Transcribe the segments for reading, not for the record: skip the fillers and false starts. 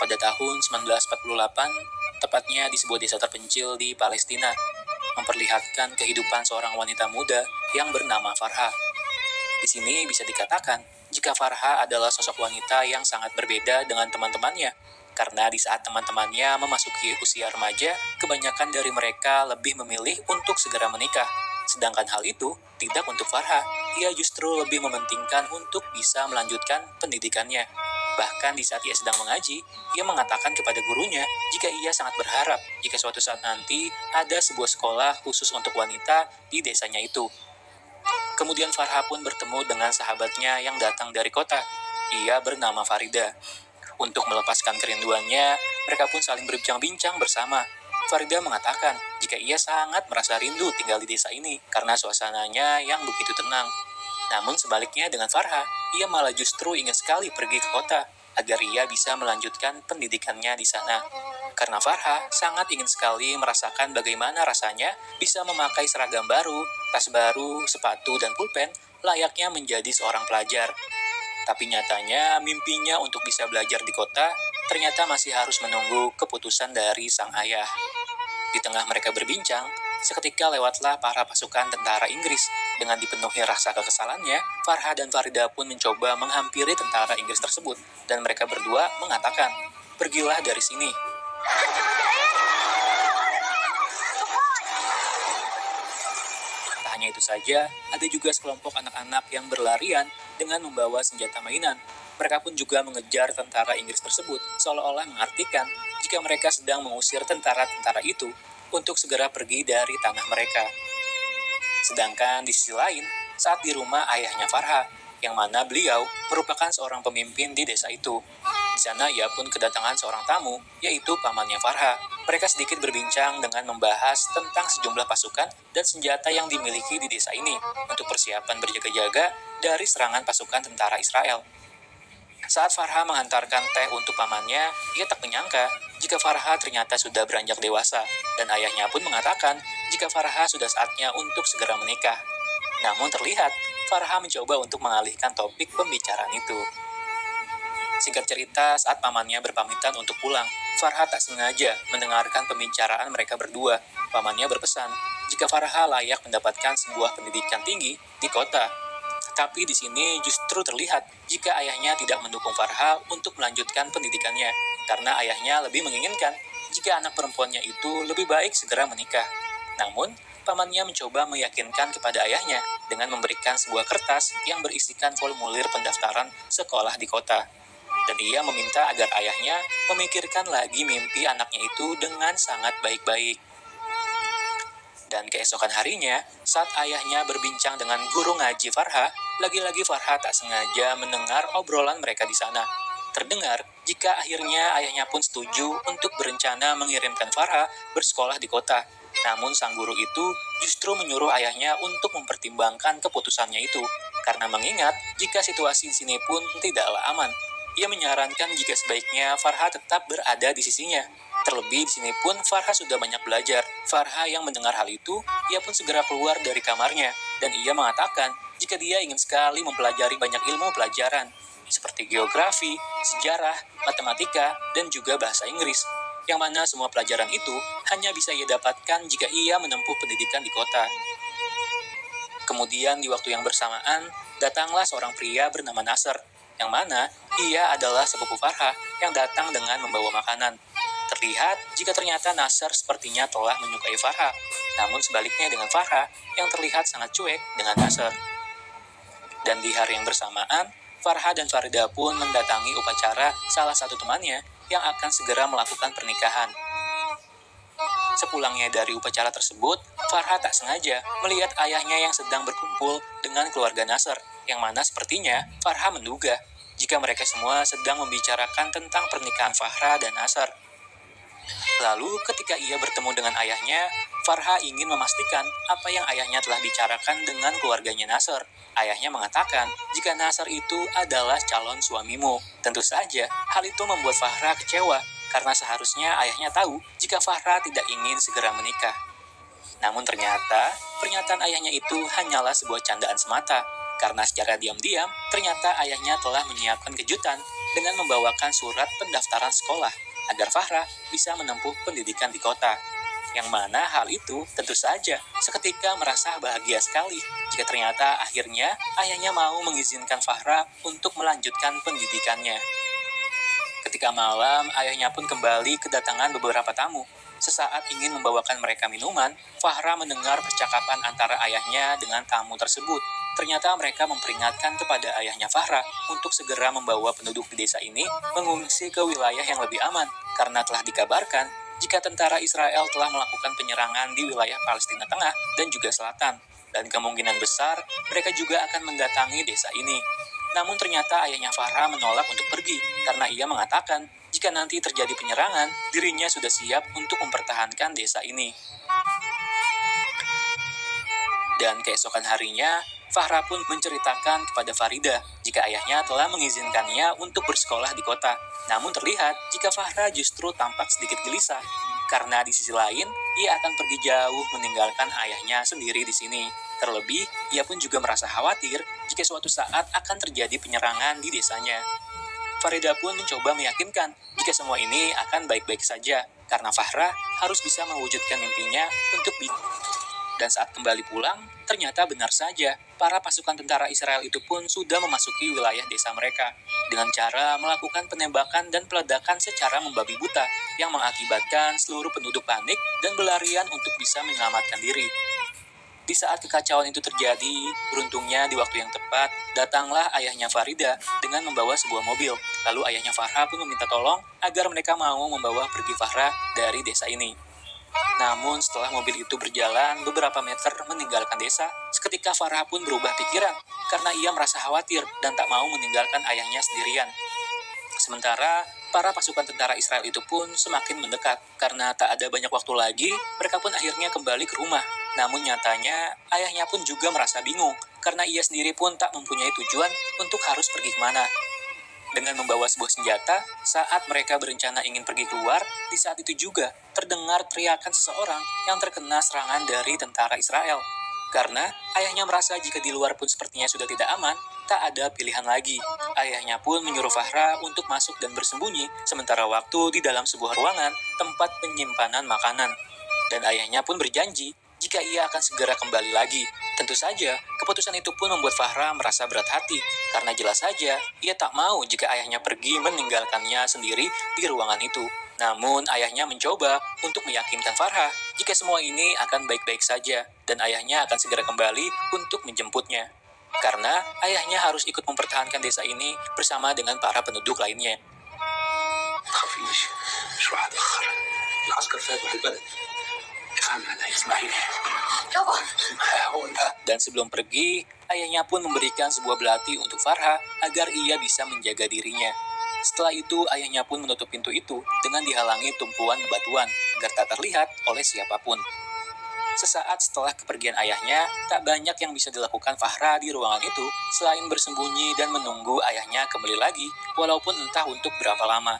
pada tahun 1948, tepatnya di sebuah desa terpencil di Palestina, memperlihatkan kehidupan seorang wanita muda yang bernama Farha. Di sini bisa dikatakan, jika Farha adalah sosok wanita yang sangat berbeda dengan teman-temannya, karena di saat teman-temannya memasuki usia remaja, kebanyakan dari mereka lebih memilih untuk segera menikah. Sedangkan hal itu tidak untuk Farha, ia justru lebih mementingkan untuk bisa melanjutkan pendidikannya. Bahkan di saat ia sedang mengaji, ia mengatakan kepada gurunya jika ia sangat berharap jika suatu saat nanti ada sebuah sekolah khusus untuk wanita di desanya itu. Kemudian Farha pun bertemu dengan sahabatnya yang datang dari kota. Ia bernama Farida. Untuk melepaskan kerinduannya, mereka pun saling berbincang-bincang bersama. Farida mengatakan jika ia sangat merasa rindu tinggal di desa ini karena suasananya yang begitu tenang. Namun sebaliknya dengan Farha, ia malah justru ingin sekali pergi ke kota agar ia bisa melanjutkan pendidikannya di sana. Karena Farha sangat ingin sekali merasakan bagaimana rasanya bisa memakai seragam baru, tas baru, sepatu, dan pulpen layaknya menjadi seorang pelajar. Tapi nyatanya mimpinya untuk bisa belajar di kota ternyata masih harus menunggu keputusan dari sang ayah. Di tengah mereka berbincang, seketika lewatlah para pasukan tentara Inggris. Dengan dipenuhi rasa kekesalannya, Farha dan Farida pun mencoba menghampiri tentara Inggris tersebut, dan mereka berdua mengatakan, "Pergilah dari sini." Tak hanya itu saja, ada juga sekelompok anak-anak yang berlarian dengan membawa senjata mainan. Mereka pun juga mengejar tentara Inggris tersebut, seolah-olah mengartikan jika mereka sedang mengusir tentara-tentara itu untuk segera pergi dari tanah mereka. Sedangkan di sisi lain, saat di rumah ayahnya Farha, yang mana beliau merupakan seorang pemimpin di desa itu. Di sana ia pun kedatangan seorang tamu, yaitu pamannya Farha. Mereka sedikit berbincang dengan membahas tentang sejumlah pasukan dan senjata yang dimiliki di desa ini untuk persiapan berjaga-jaga dari serangan pasukan tentara Israel. Saat Farha mengantarkan teh untuk pamannya, ia tak menyangka jika Farha ternyata sudah beranjak dewasa, dan ayahnya pun mengatakan jika Farha sudah saatnya untuk segera menikah. Namun terlihat, Farha mencoba untuk mengalihkan topik pembicaraan itu. Singkat cerita, saat pamannya berpamitan untuk pulang, Farha tak sengaja mendengarkan pembicaraan mereka berdua. Pamannya berpesan jika Farha layak mendapatkan sebuah pendidikan tinggi di kota. Tapi di sini justru terlihat jika ayahnya tidak mendukung Farha untuk melanjutkan pendidikannya, karena ayahnya lebih menginginkan jika anak perempuannya itu lebih baik segera menikah. Namun, pamannya mencoba meyakinkan kepada ayahnya dengan memberikan sebuah kertas yang berisikan formulir pendaftaran sekolah di kota. Dan ia meminta agar ayahnya memikirkan lagi mimpi anaknya itu dengan sangat baik-baik. Dan keesokan harinya, saat ayahnya berbincang dengan guru ngaji Farha, lagi-lagi Farha tak sengaja mendengar obrolan mereka di sana. Terdengar jika akhirnya ayahnya pun setuju untuk berencana mengirimkan Farha bersekolah di kota. Namun sang guru itu justru menyuruh ayahnya untuk mempertimbangkan keputusannya itu, karena mengingat jika situasi di sini pun tidaklah aman. Ia menyarankan jika sebaiknya Farha tetap berada di sisinya. Terlebih di sini pun Farha sudah banyak belajar. Farha yang mendengar hal itu, ia pun segera keluar dari kamarnya, dan ia mengatakan jika dia ingin sekali mempelajari banyak ilmu pelajaran, seperti geografi, sejarah, matematika, dan juga bahasa Inggris, yang mana semua pelajaran itu hanya bisa ia dapatkan jika ia menempuh pendidikan di kota. Kemudian di waktu yang bersamaan, datanglah seorang pria bernama Nasr, yang mana ia adalah sepupu Farha yang datang dengan membawa makanan. Terlihat jika ternyata Nasr sepertinya telah menyukai Farha, namun sebaliknya dengan Farha yang terlihat sangat cuek dengan Nasr. Dan di hari yang bersamaan, Farha dan Farida pun mendatangi upacara salah satu temannya yang akan segera melakukan pernikahan. Sepulangnya dari upacara tersebut, Farha tak sengaja melihat ayahnya yang sedang berkumpul dengan keluarga Nasr, yang mana sepertinya Farha menduga jika mereka semua sedang membicarakan tentang pernikahan Farha dan Nasr. Lalu ketika ia bertemu dengan ayahnya, Farha ingin memastikan apa yang ayahnya telah bicarakan dengan keluarganya Nasr. Ayahnya mengatakan jika Nasr itu adalah calon suamimu. Tentu saja hal itu membuat Farha kecewa, karena seharusnya ayahnya tahu jika Farha tidak ingin segera menikah. Namun ternyata pernyataan ayahnya itu hanyalah sebuah candaan semata, karena secara diam-diam ternyata ayahnya telah menyiapkan kejutan dengan membawakan surat pendaftaran sekolah agar Farah bisa menempuh pendidikan di kota. Yang mana hal itu tentu saja seketika merasa bahagia sekali jika ternyata akhirnya ayahnya mau mengizinkan Farah untuk melanjutkan pendidikannya. Ketika malam, ayahnya pun kembali kedatangan beberapa tamu. Sesaat ingin membawakan mereka minuman, Farah mendengar percakapan antara ayahnya dengan tamu tersebut. Ternyata mereka memperingatkan kepada ayahnya Farah untuk segera membawa penduduk di desa ini mengungsi ke wilayah yang lebih aman, karena telah dikabarkan jika tentara Israel telah melakukan penyerangan di wilayah Palestina Tengah dan juga Selatan, dan kemungkinan besar mereka juga akan mendatangi desa ini. Namun ternyata ayahnya Farah menolak untuk pergi, karena ia mengatakan jika nanti terjadi penyerangan, dirinya sudah siap untuk mempertahankan desa ini. Dan keesokan harinya, Farah pun menceritakan kepada Farida jika ayahnya telah mengizinkannya untuk bersekolah di kota. Namun terlihat jika Farah justru tampak sedikit gelisah, karena di sisi lain, ia akan pergi jauh meninggalkan ayahnya sendiri di sini. Terlebih, ia pun juga merasa khawatir jika suatu saat akan terjadi penyerangan di desanya. Farida pun mencoba meyakinkan jika semua ini akan baik-baik saja, karena Farah harus bisa mewujudkan mimpinya untuk Dan saat kembali pulang, ternyata benar saja, para pasukan tentara Israel itu pun sudah memasuki wilayah desa mereka, dengan cara melakukan penembakan dan peledakan secara membabi buta, yang mengakibatkan seluruh penduduk panik dan berlarian untuk bisa menyelamatkan diri. Di saat kekacauan itu terjadi, beruntungnya di waktu yang tepat, datanglah ayahnya Farida dengan membawa sebuah mobil. Lalu ayahnya Farah pun meminta tolong agar mereka mau membawa pergi Farah dari desa ini. Namun setelah mobil itu berjalan beberapa meter meninggalkan desa, seketika Farah pun berubah pikiran karena ia merasa khawatir dan tak mau meninggalkan ayahnya sendirian. Sementara para pasukan tentara Israel itu pun semakin mendekat. Karena tak ada banyak waktu lagi, mereka pun akhirnya kembali ke rumah. Namun nyatanya, ayahnya pun juga merasa bingung karena ia sendiri pun tak mempunyai tujuan untuk harus pergi kemana. Dengan membawa sebuah senjata, saat mereka berencana ingin pergi keluar, di saat itu juga terdengar teriakan seseorang yang terkena serangan dari tentara Israel. Karena ayahnya merasa jika di luar pun sepertinya sudah tidak aman, tak ada pilihan lagi. Ayahnya pun menyuruh Farah untuk masuk dan bersembunyi, sementara waktu di dalam sebuah ruangan tempat penyimpanan makanan. Dan ayahnya pun berjanji jika ia akan segera kembali lagi. Tentu saja, keputusan itu pun membuat Farah merasa berat hati, karena jelas saja ia tak mau jika ayahnya pergi meninggalkannya sendiri di ruangan itu. Namun ayahnya mencoba untuk meyakinkan Farah jika semua ini akan baik-baik saja, dan ayahnya akan segera kembali untuk menjemputnya. Karena ayahnya harus ikut mempertahankan desa ini bersama dengan para penduduk lainnya. Dan sebelum pergi, ayahnya pun memberikan sebuah belati untuk Farah agar ia bisa menjaga dirinya. Setelah itu, ayahnya pun menutup pintu itu dengan dihalangi tumpuan bebatuan agar tak terlihat oleh siapapun. Sesaat setelah kepergian ayahnya, tak banyak yang bisa dilakukan Farah di ruangan itu selain bersembunyi dan menunggu ayahnya kembali lagi, walaupun entah untuk berapa lama.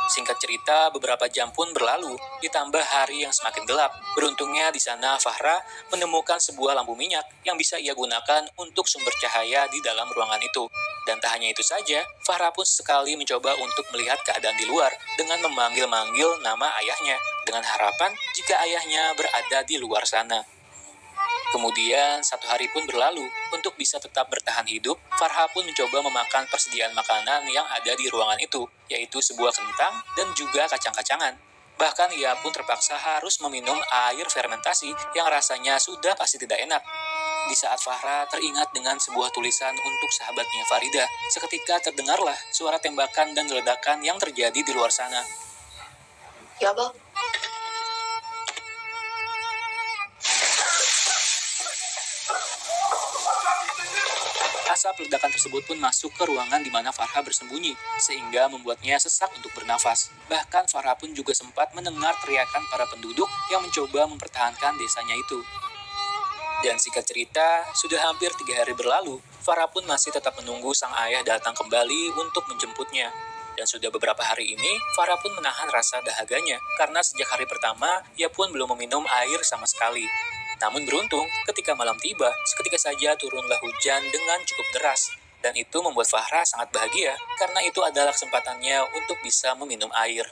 Singkat cerita, beberapa jam pun berlalu, ditambah hari yang semakin gelap. Beruntungnya di sana Farah menemukan sebuah lampu minyak yang bisa ia gunakan untuk sumber cahaya di dalam ruangan itu. Dan tak hanya itu saja, Farah pun sekali mencoba untuk melihat keadaan di luar dengan memanggil-manggil nama ayahnya, dengan harapan jika ayahnya berada di luar sana. Kemudian, satu hari pun berlalu. Untuk bisa tetap bertahan hidup, Farah pun mencoba memakan persediaan makanan yang ada di ruangan itu, yaitu sebuah kentang dan juga kacang-kacangan. Bahkan ia pun terpaksa harus meminum air fermentasi yang rasanya sudah pasti tidak enak. Di saat Farah teringat dengan sebuah tulisan untuk sahabatnya Farida, seketika terdengarlah suara tembakan dan ledakan yang terjadi di luar sana. Ya Bang. Asap ledakan tersebut pun masuk ke ruangan di mana Farah bersembunyi, sehingga membuatnya sesak untuk bernafas. Bahkan Farah pun juga sempat mendengar teriakan para penduduk yang mencoba mempertahankan desanya itu. Dan singkat cerita, sudah hampir 3 hari berlalu, Farah pun masih tetap menunggu sang ayah datang kembali untuk menjemputnya. Dan sudah beberapa hari ini, Farah pun menahan rasa dahaganya, karena sejak hari pertama, ia pun belum meminum air sama sekali. Namun beruntung, ketika malam tiba, seketika saja turunlah hujan dengan cukup deras. Dan itu membuat Farha sangat bahagia karena itu adalah kesempatannya untuk bisa meminum air.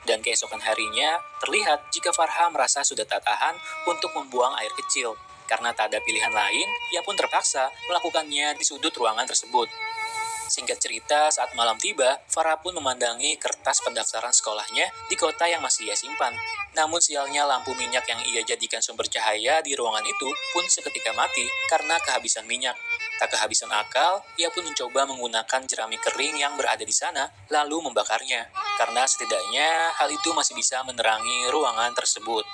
Dan keesokan harinya, terlihat jika Farha merasa sudah tak tahan untuk membuang air kecil. Karena tak ada pilihan lain, ia pun terpaksa melakukannya di sudut ruangan tersebut. Singkat cerita, saat malam tiba, Farha pun memandangi kertas pendaftaran sekolahnya di kota yang masih ia simpan. Namun sialnya lampu minyak yang ia jadikan sumber cahaya di ruangan itu pun seketika mati karena kehabisan minyak. Tak kehabisan akal, ia pun mencoba menggunakan jerami kering yang berada di sana, lalu membakarnya. Karena setidaknya hal itu masih bisa menerangi ruangan tersebut.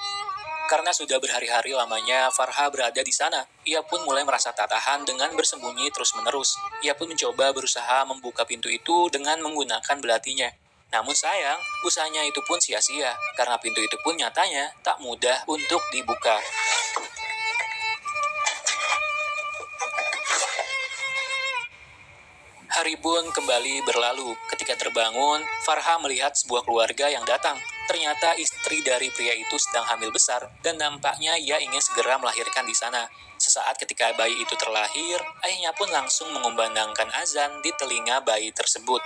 Karena sudah berhari-hari lamanya Farha berada di sana, ia pun mulai merasa tak tahan dengan bersembunyi terus-menerus. Ia pun mencoba berusaha membuka pintu itu dengan menggunakan belatinya. Namun sayang, usahanya itu pun sia-sia, karena pintu itu pun nyatanya tak mudah untuk dibuka. Hari pun kembali berlalu. Ketika terbangun, Farha melihat sebuah keluarga yang datang. Ternyata istri dari pria itu sedang hamil besar, dan nampaknya ia ingin segera melahirkan di sana. Sesaat ketika bayi itu terlahir, ayahnya pun langsung mengumandangkan azan di telinga bayi tersebut.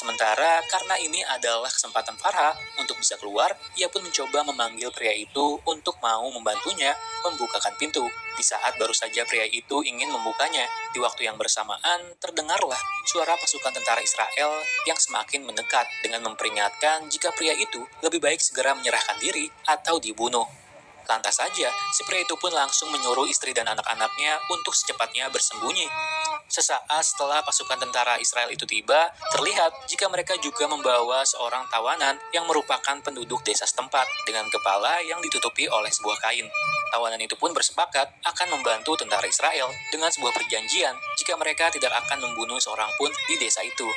Sementara karena ini adalah kesempatan Farha untuk bisa keluar, ia pun mencoba memanggil pria itu untuk mau membantunya membukakan pintu. Di saat baru saja pria itu ingin membukanya, di waktu yang bersamaan terdengarlah suara pasukan tentara Israel yang semakin mendekat dengan memperingatkan jika pria itu lebih baik segera menyerahkan diri atau dibunuh. Lantas saja, si pria itu pun langsung menyuruh istri dan anak-anaknya untuk secepatnya bersembunyi. Sesaat setelah pasukan tentara Israel itu tiba, terlihat jika mereka juga membawa seorang tawanan yang merupakan penduduk desa setempat dengan kepala yang ditutupi oleh sebuah kain. Tawanan itu pun bersepakat akan membantu tentara Israel dengan sebuah perjanjian jika mereka tidak akan membunuh seorang pun di desa itu.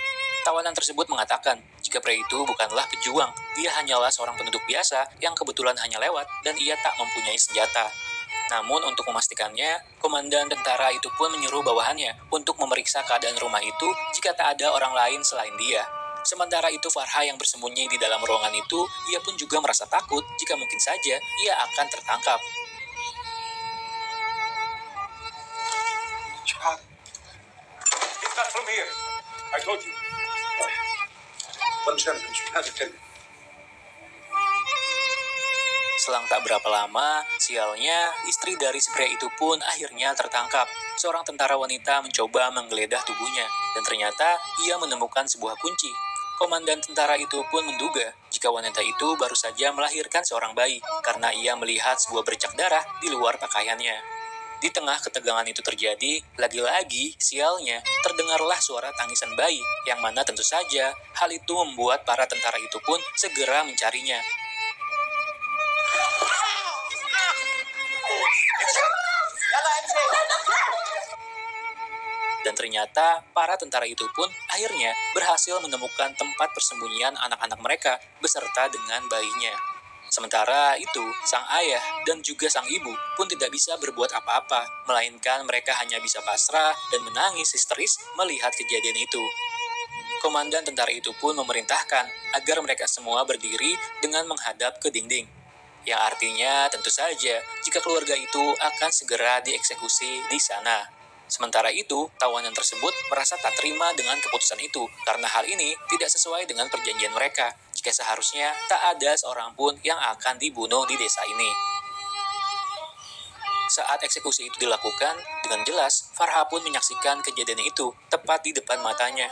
Tawanan tersebut mengatakan jika pria itu bukanlah pejuang, dia hanyalah seorang penduduk biasa yang kebetulan hanya lewat dan ia tak mempunyai senjata. Namun untuk memastikannya, komandan tentara itu pun menyuruh bawahannya untuk memeriksa keadaan rumah itu jika tak ada orang lain selain dia. Sementara itu Farha yang bersembunyi di dalam ruangan itu, ia pun juga merasa takut jika mungkin saja ia akan tertangkap. It's not from here. I told you. Selang tak berapa lama, sialnya, istri dari si pria itu pun akhirnya tertangkap. Seorang tentara wanita mencoba menggeledah tubuhnya, dan ternyata ia menemukan sebuah kunci. Komandan tentara itu pun menduga jika wanita itu baru saja melahirkan seorang bayi, karena ia melihat sebuah bercak darah di luar pakaiannya. Di tengah ketegangan itu terjadi, lagi-lagi, sialnya, terdengarlah suara tangisan bayi, yang mana tentu saja hal itu membuat para tentara itu pun segera mencarinya. Dan ternyata para tentara itu pun akhirnya berhasil menemukan tempat persembunyian anak-anak mereka beserta dengan bayinya. Sementara itu, sang ayah dan juga sang ibu pun tidak bisa berbuat apa-apa, melainkan mereka hanya bisa pasrah dan menangis histeris melihat kejadian itu. Komandan tentara itu pun memerintahkan agar mereka semua berdiri dengan menghadap ke dinding. Yang artinya tentu saja jika keluarga itu akan segera dieksekusi di sana. Sementara itu, tawanan tersebut merasa tak terima dengan keputusan itu karena hal ini tidak sesuai dengan perjanjian mereka jika seharusnya tak ada seorang pun yang akan dibunuh di desa ini. Saat eksekusi itu dilakukan, dengan jelas Farha pun menyaksikan kejadian itu tepat di depan matanya.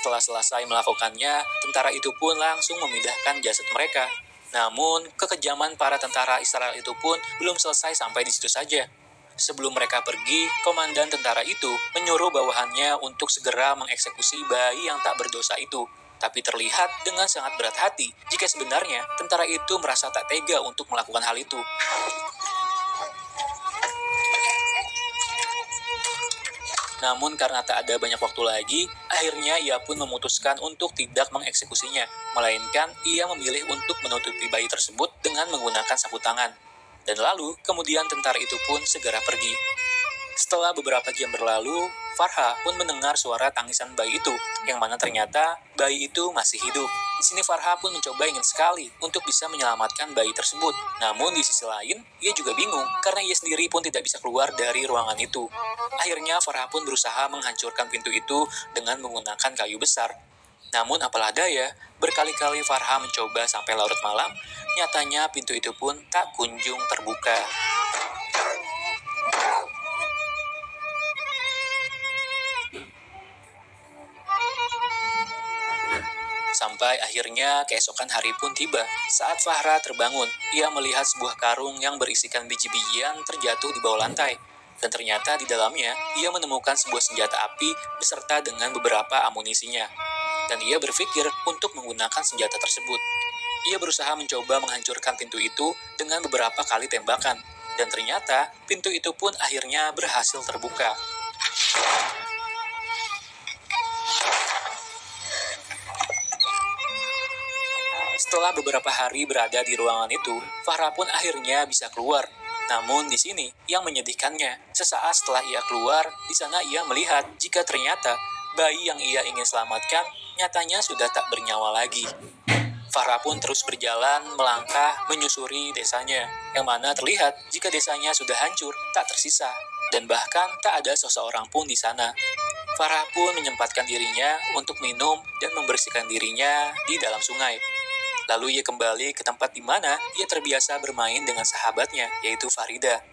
Setelah selesai melakukannya, tentara itu pun langsung memindahkan jasad mereka. Namun, kekejaman para tentara Israel itu pun belum selesai sampai di situ saja. Sebelum mereka pergi, komandan tentara itu menyuruh bawahannya untuk segera mengeksekusi bayi yang tak berdosa itu. Tapi terlihat dengan sangat berat hati jika sebenarnya tentara itu merasa tak tega untuk melakukan hal itu. Namun karena tak ada banyak waktu lagi, akhirnya ia pun memutuskan untuk tidak mengeksekusinya, melainkan ia memilih untuk menutupi bayi tersebut dengan menggunakan sapu tangan. Dan lalu, kemudian tentara itu pun segera pergi. Setelah beberapa jam berlalu, Farha pun mendengar suara tangisan bayi itu, yang mana ternyata bayi itu masih hidup. Di sini Farha pun mencoba ingin sekali untuk bisa menyelamatkan bayi tersebut. Namun di sisi lain, ia juga bingung karena ia sendiri pun tidak bisa keluar dari ruangan itu. Akhirnya Farha pun berusaha menghancurkan pintu itu dengan menggunakan kayu besar. Namun apalah daya, berkali-kali Farha mencoba sampai larut malam, nyatanya pintu itu pun tak kunjung terbuka. Sampai akhirnya keesokan hari pun tiba. Saat Farha terbangun, ia melihat sebuah karung yang berisikan biji-bijian terjatuh di bawah lantai. Dan ternyata di dalamnya, ia menemukan sebuah senjata api beserta dengan beberapa amunisinya. Dan ia berpikir untuk menggunakan senjata tersebut. Ia berusaha mencoba menghancurkan pintu itu dengan beberapa kali tembakan. Dan ternyata, pintu itu pun akhirnya berhasil terbuka. Setelah beberapa hari berada di ruangan itu, Farha pun akhirnya bisa keluar. Namun di sini yang menyedihkannya, sesaat setelah ia keluar, di sana ia melihat jika ternyata bayi yang ia ingin selamatkan nyatanya sudah tak bernyawa lagi. Farha pun terus berjalan melangkah menyusuri desanya, yang mana terlihat jika desanya sudah hancur, tak tersisa, dan bahkan tak ada seseorang pun di sana. Farha pun menyempatkan dirinya untuk minum dan membersihkan dirinya di dalam sungai. Lalu ia kembali ke tempat di mana ia terbiasa bermain dengan sahabatnya, yaitu Farida.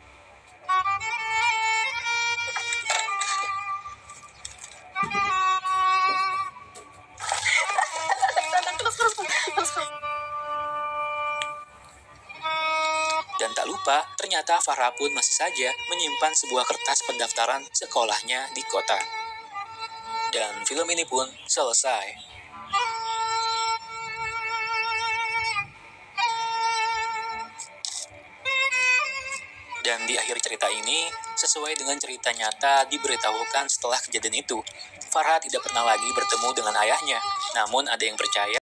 Dan tak lupa, ternyata Farha pun masih saja menyimpan sebuah kertas pendaftaran sekolahnya di kota. Dan film ini pun selesai. Dan di akhir cerita ini, sesuai dengan cerita nyata diberitahukan setelah kejadian itu, Farha tidak pernah lagi bertemu dengan ayahnya. Namun ada yang percaya